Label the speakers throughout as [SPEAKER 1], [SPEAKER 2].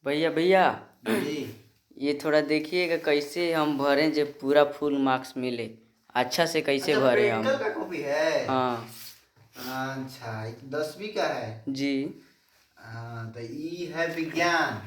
[SPEAKER 1] भैया भैया,
[SPEAKER 2] जी।
[SPEAKER 1] ये थोड़ा देखिएगा कैसे हम भरें जब पूरा फुल मार्क्स मिले। अच्छा से कैसे
[SPEAKER 2] अच्छा,
[SPEAKER 1] भरे हम।
[SPEAKER 2] प्रैक्टिकल का कॉपी है।
[SPEAKER 1] हाँ।
[SPEAKER 2] अच्छा, ये तो 10वीं का है।
[SPEAKER 1] जी।
[SPEAKER 2] हाँ, तो ये है विज्ञान।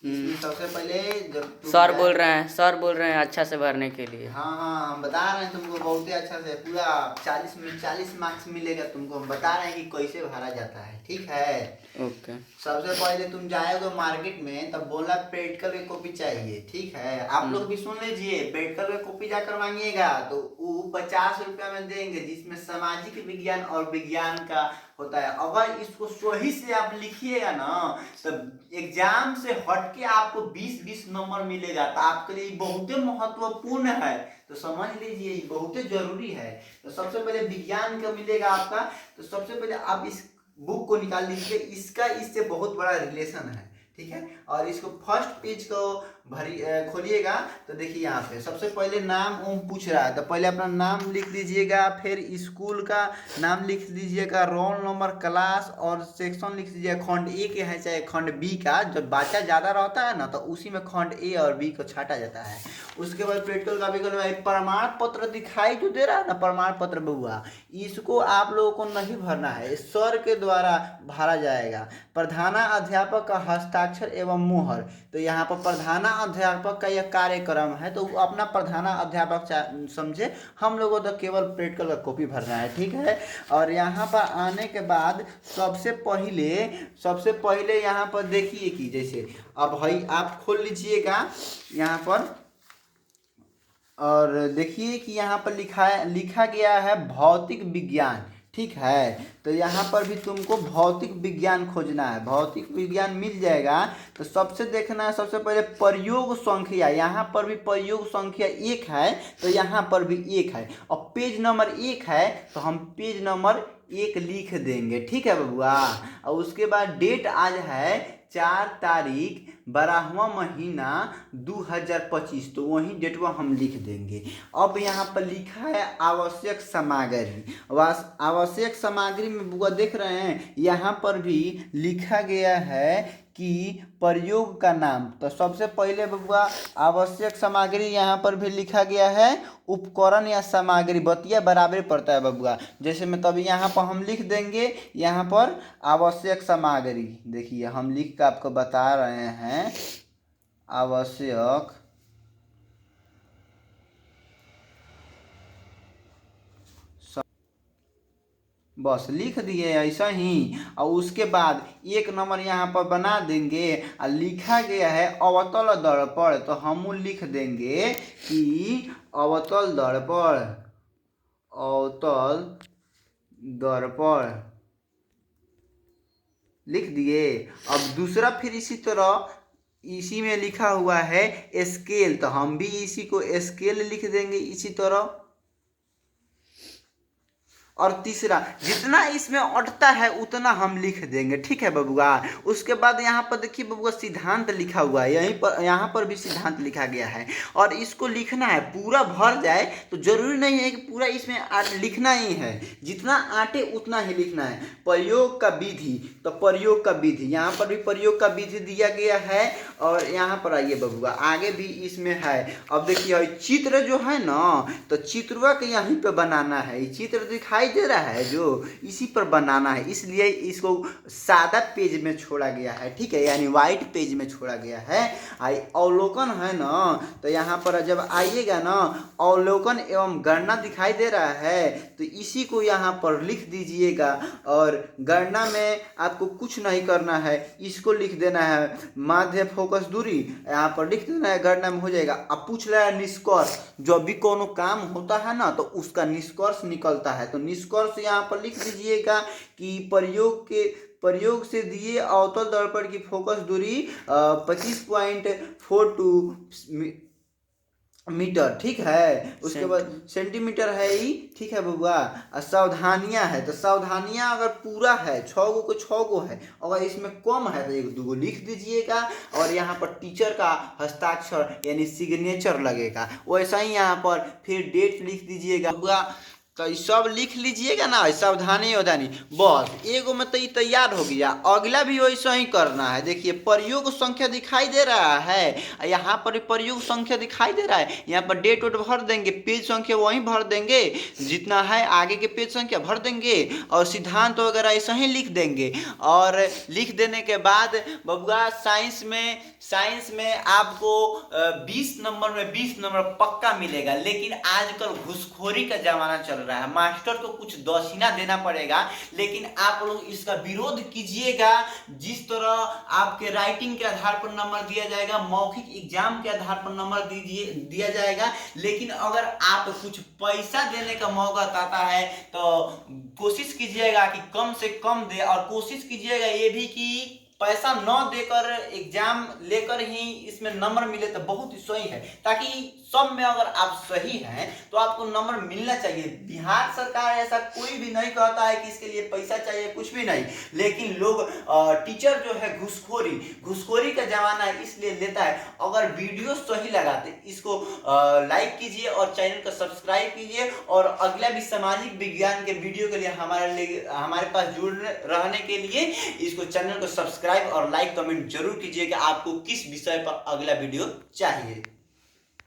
[SPEAKER 2] इसमें सबसे पहले जब तुम
[SPEAKER 1] सर बोल
[SPEAKER 2] जाए।
[SPEAKER 1] रहे हैं, सर बोल रहे हैं अच्छा से भरने के लिए।
[SPEAKER 2] हाँ हाँ, हम बता रहे हैं तुमको बहुत ही अच्छा से पूरा 40 में 40 मार्क्स मिलेगा तुमको। हम बता रहे हैं कि कैसे भरा जाता है, ठीक है।
[SPEAKER 1] ओके।
[SPEAKER 2] सबसे पहले तुम जाओगे मार्केट में, तब बोला प्रैक्टिकल की कॉपी चाहिए, ठीक है। आप लोग भी सुन लीजिए, प्रैक्टिकल की कॉपी जाकर मांगिएगा तो वो 50 रुपया में देंगे, जिसमें सामाजिक विज्ञान और विज्ञान का होता है। अगर इसको सही से आप लिखिएगा ना, तो एग्जाम से हटके आपको 20-20 नंबर मिलेगा। तो आपके लिए बहुत महत्वपूर्ण है, तो समझ लीजिए ये बहुत जरूरी है। तो सबसे पहले विज्ञान का मिलेगा आपका। तो सबसे पहले आप इस बुक को निकाल लीजिए, इसका इससे बहुत बड़ा रिलेशन है, ठीक है। और इसको फर्स्ट पेज को भरी खोलिएगा। तो देखिए यहाँ पे सबसे पहले नाम पूछ रहा है, तो पहले अपना नाम लिख दीजिएगा, फिर स्कूल का नाम लिख दीजिएगा, रोल नंबर, क्लास और सेक्शन लिख दीजिएगा। खंड ए के है चाहे खंड बी का, जब बच्चा ज़्यादा रहता है ना तो उसी में खंड ए और बी को छाटा जाता है। उसके बाद प्रैक्टिकल का भी प्रमाण पत्र दिखाई जो दे रहा है ना, प्रमाण पत्र बउआ, इसको आप लोगों को नहीं भरना है, सर के द्वारा भरा जाएगा। प्रधाना अध्यापक का हस्ताक्षर एवं मुहर, तो यहाँ पर प्रधाना अध्यापक का यह कार्यक्रम है, तो अपना प्रधाना अध्यापक समझे। हम लोगों को तो केवल प्रैक्टिकल का कॉपी भरना है, ठीक है। और यहाँ पर आने के बाद सबसे पहले यहाँ पर देखिए कि जैसे अब भाई आप खोल लीजिएगा यहाँ पर, और देखिए कि यहाँ पर लिखा गया है भौतिक विज्ञान, ठीक है। तो यहाँ पर भी तुमको भौतिक विज्ञान खोजना है, भौतिक विज्ञान मिल जाएगा। तो सबसे देखना है, सबसे पहले प्रयोग संख्या, यहाँ पर भी प्रयोग संख्या 1 है, तो यहाँ पर भी 1 है। और पेज नंबर 1 है, तो हम पेज नंबर 1 लिख देंगे, ठीक है बबुआ। और उसके बाद डेट आज है 4 तारीख 12वां महीना 2025, तो वही डेटवा हम लिख देंगे। अब यहाँ पर लिखा है आवश्यक सामग्री। आवश्यक सामग्री में बुआ देख रहे हैं, यहाँ पर भी लिखा गया है कि प्रयोग का नाम। तो सबसे पहले बबुआ आवश्यक सामग्री यहाँ पर भी लिखा गया है, उपकरण या सामग्री बतिया बराबर पड़ता है बबुआ। जैसे में तभी यहाँ पर हम लिख देंगे, यहाँ पर आवश्यक सामग्री देखिए हम लिख कर आपको बता रहे हैं, आवश्यक बस लिख दिए ऐसा ही। और उसके बाद 1 नंबर यहाँ पर बना देंगे, और लिखा गया है अवतल दर्पण, तो हम लिख देंगे कि अवतल दर्पण, अवतल दर्पण लिख दिए। अब दूसरा फिर इसी तरह इसी में लिखा हुआ है स्केल, तो हम भी इसी को स्केल लिख देंगे इसी तरह। और तीसरा जितना इसमें अटता है उतना हम लिख देंगे, ठीक है बबुआ। उसके बाद यहाँ पर देखिए बबुआ सिद्धांत लिखा हुआ है, यहीं पर यहाँ पर भी सिद्धांत लिखा गया है। और इसको लिखना है, पूरा भर जाए तो जरूरी नहीं है कि पूरा इसमें लिखना ही है, जितना आटे उतना ही लिखना है। प्रयोग का विधि, तो प्रयोग का विधि यहाँ पर भी प्रयोग का विधि दिया गया है। और यहाँ पर आइए बबुआ आगे भी इसमें है। अब देखिए चित्र जो है ना, तो चित्रवा के यहीं पे बनाना है, ये चित्र दिखाई दे रहा है जो, इसी पर बनाना है, इसलिए इसको सादा पेज में छोड़ा गया है, ठीक है, यानी व्हाइट पेज में छोड़ा गया है। अवलोकन है ना, तो यहाँ पर जब आइएगा ना, अवलोकन एवं गणना दिखाई दे रहा है, तो इसी को यहाँ पर लिख दीजिएगा। और गणना में आपको कुछ नहीं करना है, इसको लिख देना है माध्य फोकस दूरी, यहाँ पर लिख देना है, गणना में हो जाएगा। अब पूछ रहा है निष्कर्ष, जब भी कोनो काम होता है ना तो उसका निष्कर्ष निकलता है, तो निष्कर्ष यहाँ पर लिख दीजिएगा कि प्रयोग से दिए अवतल दर्पण की फोकस दूरी 25.42 मीटर, ठीक है। उसके बाद सेंटीमीटर है ही, ठीक है बबुआ। सावधानियां है, तो सावधानियां अगर पूरा है 6 गो को 6 गो है, अगर इसमें कम है तो 1-2 गो लिख दीजिएगा। और यहाँ पर टीचर का हस्ताक्षर यानी सिग्नेचर लगेगा, वैसा ही यहाँ पर फिर डेट लिख दीजिएगा बबुआ। तो ये सब लिख लीजिएगा ना, सावधानी सावधानी। बस एगो में तो ये तैयार हो गया, अगला भी वैसा ही करना है। देखिए प्रयोग संख्या दिखाई दे रहा है, यहाँ पर प्रयोग संख्या दिखाई दे रहा है, यहाँ पर डेट वेट भर देंगे, पेज संख्या वहीं भर देंगे, जितना है आगे के पेज संख्या भर देंगे और सिद्धांत वगैरह ऐसा ही लिख देंगे। और लिख देने के बाद बबुआ साइंस में आपको 20 नंबर में 20 नंबर पक्का मिलेगा। लेकिन आजकल घूसखोरी का जमाना चल रहा है, मास्टर को कुछ दक्षिणा देना पड़ेगा, लेकिन आप लोग इसका विरोध कीजिएगा। जिस तरह आपके राइटिंग के आधार पर नंबर दिया जाएगा, मौखिक एग्जाम के आधार पर नंबर दिया जाएगा, लेकिन अगर आप कुछ पैसा देने का मौका आता है तो कोशिश कीजिएगा कि कम से कम दे, और कोशिश कीजिएगा ये भी कि पैसा न देकर एग्जाम लेकर ही इसमें नंबर मिले तो बहुत ही सही है, ताकि सब में अगर आप सही हैं तो आपको नंबर मिलना चाहिए। बिहार सरकार ऐसा कोई भी नहीं कहता है कि इसके लिए पैसा चाहिए, कुछ भी नहीं, लेकिन लोग टीचर जो है घूसखोरी का जमाना है इसलिए लेता है। अगर वीडियो सही लगा तो इसको लाइक कीजिए और चैनल को सब्सक्राइब कीजिए, और अगला भी सामाजिक विज्ञान के वीडियो के लिए हमारे पास जुड़ रहने के लिए इसको चैनल को सब्सक्राइब और लाइक कमेंट जरूर कीजिए कि आपको किस विषय पर अगला वीडियो चाहिए।